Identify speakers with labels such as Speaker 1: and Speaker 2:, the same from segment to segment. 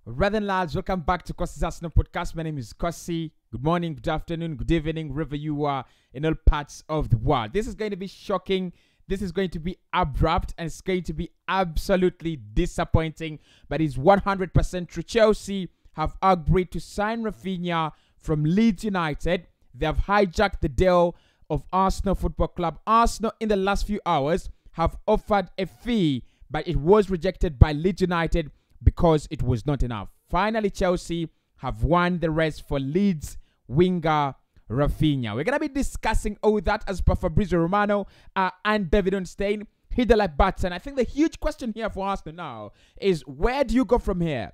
Speaker 1: Rather than lads, welcome back to Cossy's Arsenal podcast. My name is Cossy. Good morning, good afternoon, good evening, wherever you are in all parts of the world. This is going to be shocking. This is going to be abrupt and it's going to be absolutely disappointing. But it's 100% true. Chelsea have agreed to sign Raphinha from Leeds United. They have hijacked the deal of Arsenal Football Club. Arsenal in the last few hours have offered a fee, but it was rejected by Leeds United because it was not enough. Finally, Chelsea have won the race for Leeds winger Raphinha. We're going to be discussing all that as per Fabrizio Romano and David Onstein. Hit the like button. I think the huge question here for Arsenal now is, where do you go from here?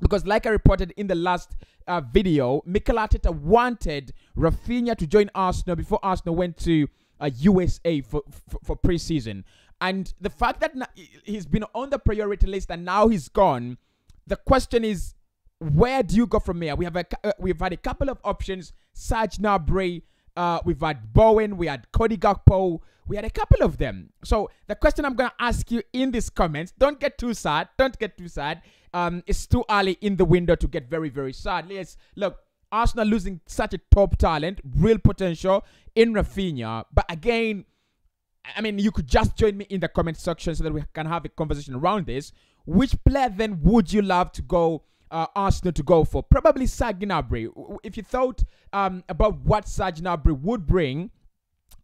Speaker 1: Because like I reported in the last video, Mikel Arteta wanted Raphinha to join Arsenal before Arsenal went to USA for pre-season. And the fact that he's been on the priority list and now he's gone, the question is, where do you go from here? We've had a couple of options. Serge Gnabry, we've had Bowen, we had Cody Gakpo, we had a couple of them. So the question I'm going to ask you in these comments, don't get too sad. Don't get too sad. It's too early in the window to get very, very sad. Look, Arsenal losing such a top talent, real potential in Raphinha. But again, I mean, you could just join me in the comment section so that we can have a conversation around this. Which player then would you love to go, Arsenal to go for? Probably Serge Gnabry. If you thought about what Serge Gnabry would bring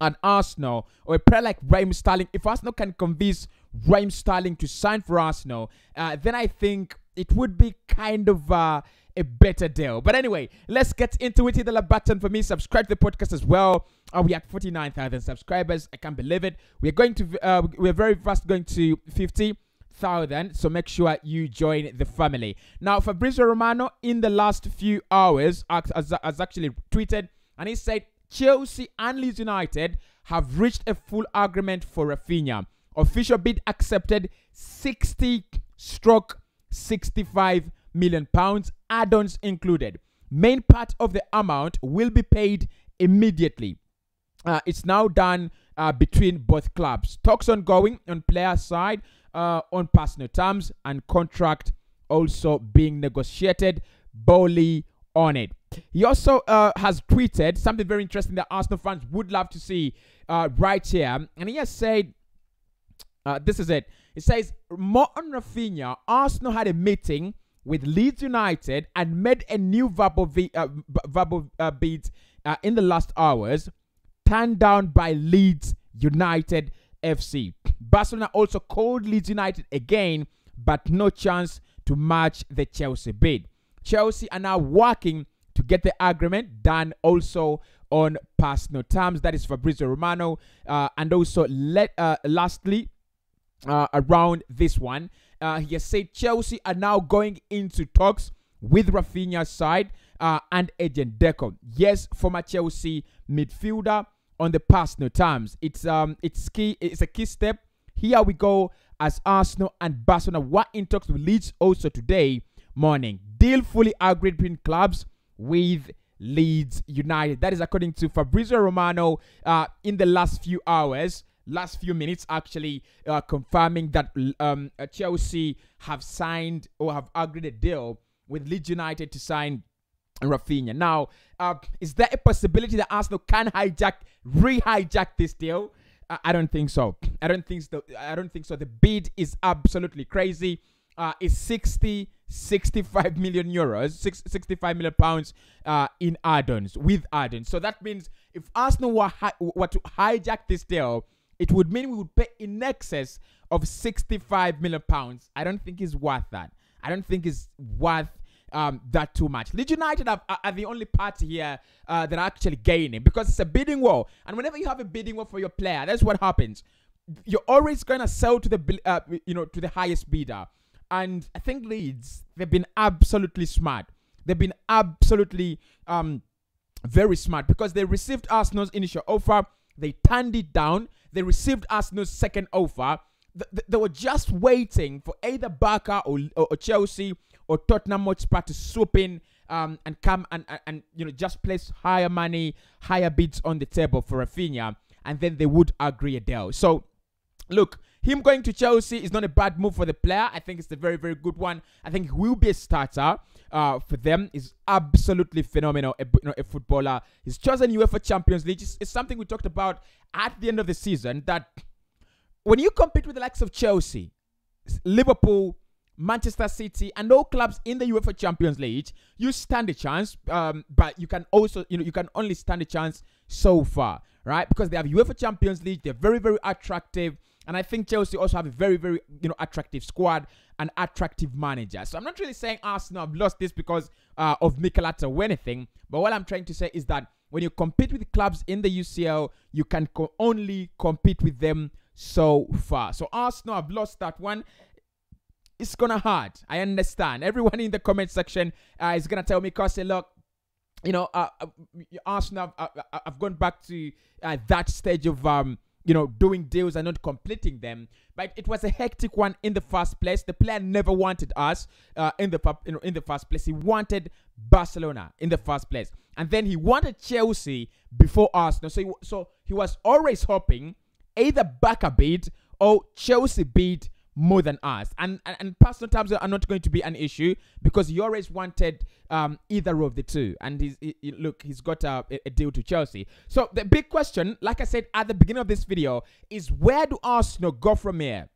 Speaker 1: at Arsenal, or a player like Raheem Sterling, if Arsenal can convince Raheem Sterling to sign for Arsenal, then I think it would be kind of a better deal. But anyway, let's get into it. Hit the like button for me. Subscribe to the podcast as well. We are at 49,000 subscribers. I can't believe it. We're very fast going to 50,000. So make sure you join the family. Now, Fabrizio Romano in the last few hours has actually tweeted, and he said Chelsea and Leeds United have reached a full agreement for Raphinha. Official bid accepted, 60/65 million pounds, add-ons included. Main part of the amount will be paid immediately. It's now done between both clubs. Talks ongoing on player side on personal terms, and contract also being negotiated. Bowley on it. He also has tweeted something very interesting that Arsenal fans would love to see right here. And he has said, this is it. It says, more on Raphinha. Arsenal had a meeting with Leeds United and made a new verbal bid in the last hours, turned down by Leeds United FC. Barcelona also called Leeds United again, but no chance to match the Chelsea bid. Chelsea are now working to get the agreement done also on personal terms. That is Fabrizio Romano. And also, lastly, around this one, he has said Chelsea are now going into talks with Raphinha's side and agent Deco. Yes, former Chelsea midfielder on the personal terms. It's a key step. Here we go, as Arsenal and Barcelona were in talks with Leeds also today morning. Deal fully agreed between clubs with Leeds United. That is according to Fabrizio Romano in the last few hours. Last few minutes, actually, confirming that Chelsea have signed or have agreed a deal with Leeds United to sign Raphinha. Now, is there a possibility that Arsenal can re-hijack this deal? I don't think so. I don't think so. The bid is absolutely crazy. It's 65 million euros, 65 million pounds in add-ons, with add-ons. So that means if Arsenal were to hijack this deal, it would mean we would pay in excess of 65 million pounds. I don't think it's worth that. I don't think it's worth that too much. Leeds United are the only party here that are actually gaining, because it's a bidding war. And whenever you have a bidding war for your player, that's what happens. You're always going to sell to the to the highest bidder. And I think Leeds, they've been absolutely smart. They've been absolutely very smart, because they received Arsenal's initial offer. They turned it down. They received Arsenal's second offer. They were just waiting for either Barca or Chelsea or Tottenham Hotspur to swoop in and come and just place higher money, higher bids on the table for Raphinha, and then they would agree a deal. So, look, him going to Chelsea is not a bad move for the player. I think it's a very, very good one. I think he will be a starter for them. He's absolutely phenomenal, a footballer. He's chosen UEFA Champions League. It's something we talked about at the end of the season, that when you compete with the likes of Chelsea, Liverpool, Manchester City, and all clubs in the UEFA Champions League, you stand a chance, but you can also, you can only stand a chance so far, right? Because they have UEFA Champions League, they're very, very attractive, and I think Chelsea also have a very, very, attractive squad and attractive manager. So I'm not really saying Arsenal have lost this because of Mikel Arteta or anything, but what I'm trying to say is that when you compete with clubs in the UCL, you can only compete with them so far. So Arsenal have lost that one. It's gonna hurt. I understand. Everyone in the comment section is gonna tell me, Cossy, look, Arsenal have gone back to that stage of doing deals and not completing them. But it was a hectic one in the first place. The player never wanted us in the first place. He wanted Barcelona in the first place, and then he wanted Chelsea before Arsenal. So he was always hoping either Barca bid or Chelsea bid more than us, and personal terms are not going to be an issue because he always wanted either of the two, and he's got a deal to Chelsea. So the big question, like I said at the beginning of this video, is where do Arsenal go from here?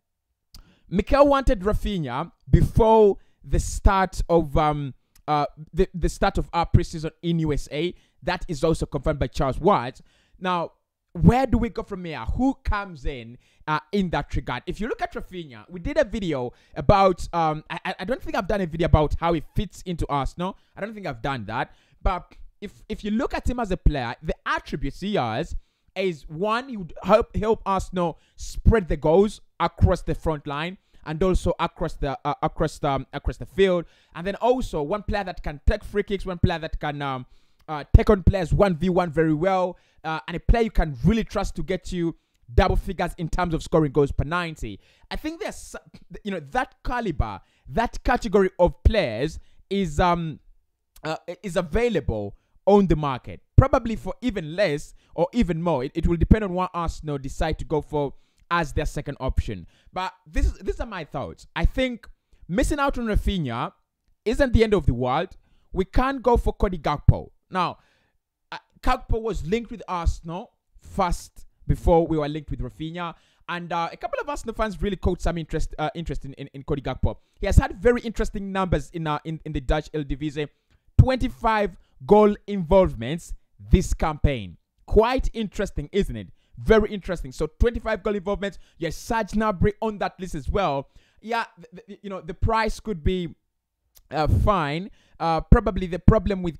Speaker 1: Mikel wanted Raphinha before the start of the start of our preseason in USA. That is also confirmed by Charles White. Now, where do we go from here? Who comes in that regard? If you look at Raphinha, we did a video about, I don't think I've done a video about how he fits into Arsenal. I don't think I've done that. But if you look at him as a player, the attributes he has is, one, he would help Arsenal spread the goals across the front line and also across the field. And then also one player that can take free kicks, one player that can take on players 1v1 very well, and a player you can really trust to get you double figures in terms of scoring goals per 90. I think there's, that caliber, that category of players is available on the market, probably for even less or even more. It will depend on what Arsenal decide to go for as their second option. But these are my thoughts. I think missing out on Raphinha isn't the end of the world. We can't go for Cody Gakpo. Now, Gakpo was linked with Arsenal first before we were linked with Raphinha. And a couple of Arsenal fans really caught some interest in Cody Gakpo. He has had very interesting numbers in the Dutch Eredivisie. 25 goal involvements this campaign. Quite interesting, isn't it? Very interesting. So 25 goal involvements. Yes, Serge Gnabry on that list as well. Yeah, the price could be fine. Probably the problem with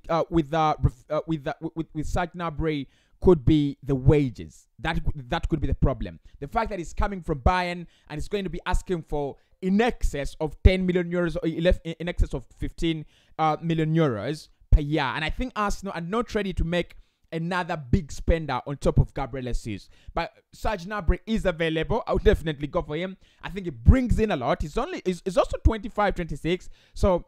Speaker 1: Serge Gnabry could be the wages. That could be the problem. The fact that he's coming from Bayern and he's going to be asking for in excess of 10 million euros or in excess of 15 million euros per year. And I think Arsenal are not ready to make another big spender on top of Gabriel Jesus. But Serge Gnabry is available. I would definitely go for him. I think he brings in a lot. He's also 25, 26. So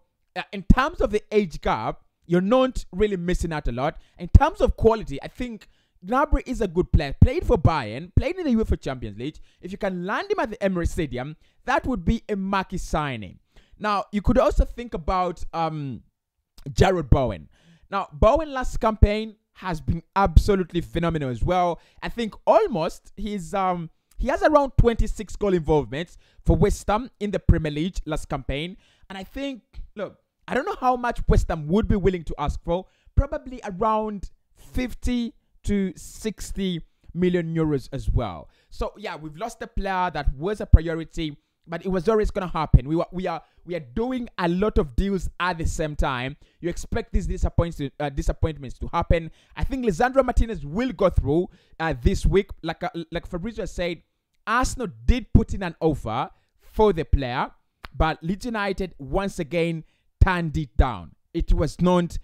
Speaker 1: in terms of the age gap, you're not really missing out a lot. In terms of quality, I think Gnabry is a good player. Played for Bayern, played in the UEFA Champions League. If you can land him at the Emirates Stadium, that would be a marquee signing. Now, you could also think about Jarrod Bowen. Now, Bowen last campaign has been absolutely phenomenal as well. I think almost he has around 26 goal involvements for West Ham in the Premier League last campaign. And I think, look, I don't know how much West Ham would be willing to ask for. Probably around 50 to 60 million euros as well. So yeah, we've lost a player that was a priority, but it was always going to happen. We are doing a lot of deals at the same time. You expect these disappointments to happen. I think Lisandro Martinez will go through this week. Like Fabrizio said, Arsenal did put in an offer for the player, but Leeds United once again turned it down. It was not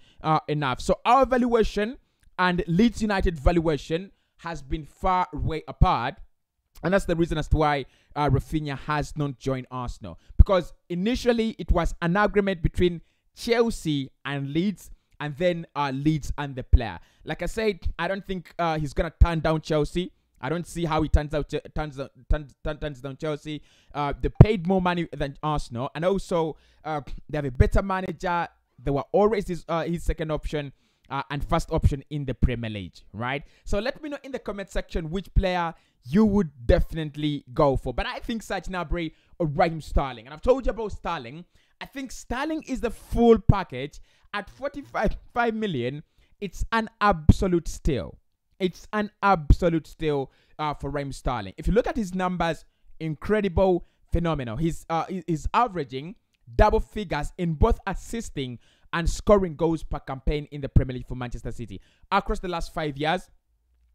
Speaker 1: enough. So our valuation and Leeds United valuation has been far way apart. And that's the reason as to why Raphinha has not joined Arsenal. Because initially it was an agreement between Chelsea and Leeds, and then Leeds and the player. Like I said, I don't think he's going to turn down Chelsea. I don't see how he turns down Chelsea. They paid more money than Arsenal, and also they have a better manager. They were always his second option and first option in the Premier League, right? So let me know in the comment section which player you would definitely go for. But I think Serge Gnabry or Raheem Sterling, and I've told you about Sterling. I think Sterling is the full package at 45 million. It's an absolute steal. It's an absolute steal for Raheem Sterling. If you look at his numbers, incredible, phenomenal. He's averaging double figures in both assisting and scoring goals per campaign in the Premier League for Manchester City across the last 5 years,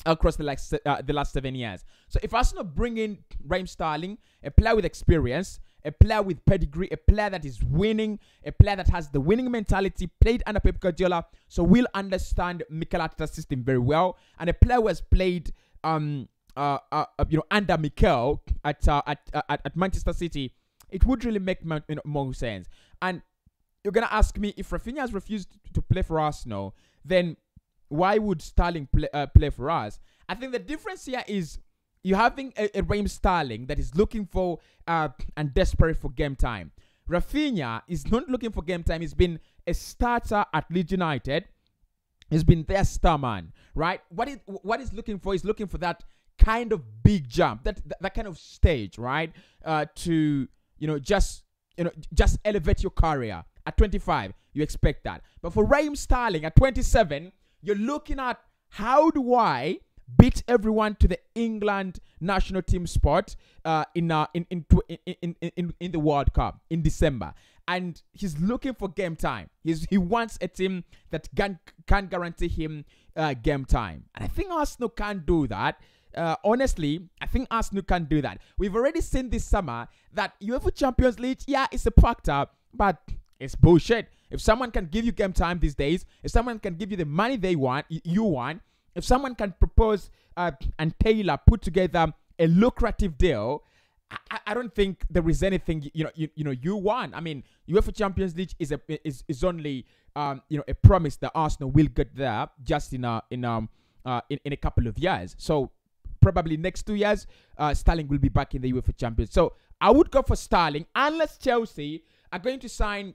Speaker 1: across the last 7 years. So if Arsenal bring in Raheem Sterling, a player with experience, a player with pedigree, a player that is winning, a player that has the winning mentality, played under Pep Guardiola, so will understand Mikel Arteta's system very well, and a player who has played under Mikel at Manchester City, it would really make more sense. And you're gonna ask me, if Raphinha has refused to play for Arsenal, then why would Sterling play for us? I think the difference here is you're having a Raheem Sterling that is looking for and desperate for game time. Raphinha is not looking for game time. He's been a starter at Leeds United. He's been their star man, right? What he's looking for is looking for that kind of big jump, that kind of stage, right? To just elevate your career. At 25, you expect that. But for Raheem Sterling at 27, you're looking at, how do I beat everyone to the England national team spot in the World Cup in December? And he's looking for game time. He wants a team that can guarantee him game time. And I think Arsenal can do that. Honestly, I think Arsenal can do that. We've already seen this summer that UEFA Champions League, yeah, it's a factor, but it's bullshit. If someone can give you game time these days, if someone can give you the money you want, if someone can propose and tailor, put together a lucrative deal, I don't think there is anything you want. I mean, UEFA Champions League is only a promise that Arsenal will get there just in a couple of years. So probably next 2 years, Sterling will be back in the UEFA Champions. So I would go for Sterling unless Chelsea are going to sign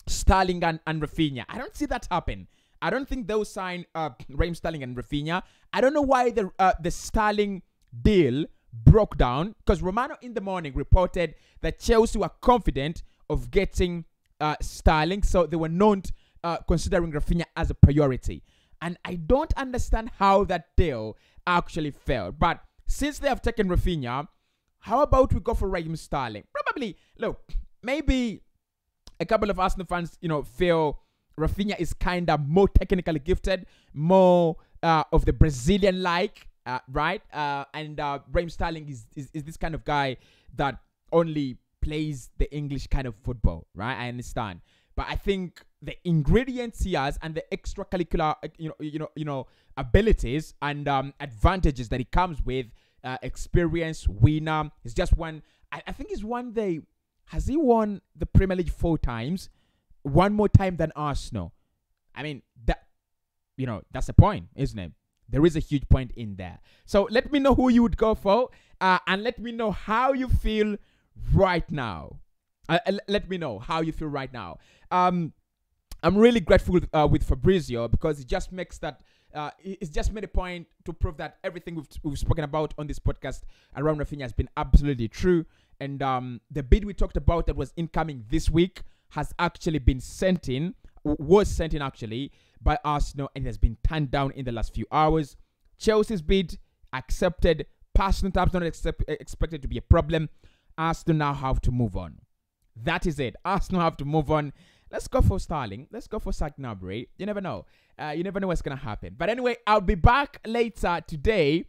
Speaker 1: Sterling and Raphinha. I don't see that happen. I don't think they'll sign Raheem Sterling and Raphinha. I don't know why the Sterling deal broke down, because Romano in the morning reported that Chelsea were confident of getting Sterling, so they were not considering Raphinha as a priority. And I don't understand how that deal actually failed. But since they have taken Raphinha, how about we go for Raheem Sterling? Probably, look, maybe a couple of Arsenal fans, feel Raphinha is kind of more technically gifted, more of the Brazilian-like, right? And Raheem Sterling is this kind of guy that only plays the English kind of football, right? I understand. But I think the ingredients he has and the extracurricular, abilities and advantages that he comes with, experience, winner. He's just won. I think he's won has he won the Premier League 4 times? One more time than Arsenal. I mean, that's the point, isn't it? There is a huge point in there. So let me know who you would go for, and let me know how you feel right now. Let me know how you feel right now. I'm really grateful with Fabrizio, because it just makes that. It's just made a point to prove that everything we've spoken about on this podcast around Raphinha has been absolutely true. And the bid we talked about that was incoming this week was sent in actually by Arsenal, and it has been turned down in the last few hours. Chelsea's bid accepted. Personal terms not expected to be a problem. Arsenal now have to move on. That is it. Arsenal have to move on. Let's go for Sterling. Let's go for Serge Gnabry. You never know. You never know what's gonna happen. But anyway, I'll be back later today,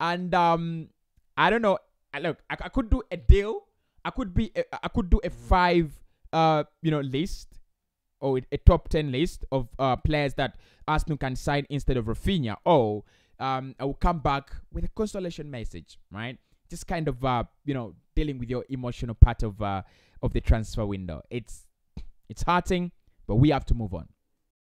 Speaker 1: and I don't know. Look, I could do a deal. I could do a 5 list, or a top 10 list of players that Arsenal can sign instead of Raphinha. Or I will come back with a consolation message, right? Just kind of dealing with your emotional part of the transfer window. It's hurting, but we have to move on.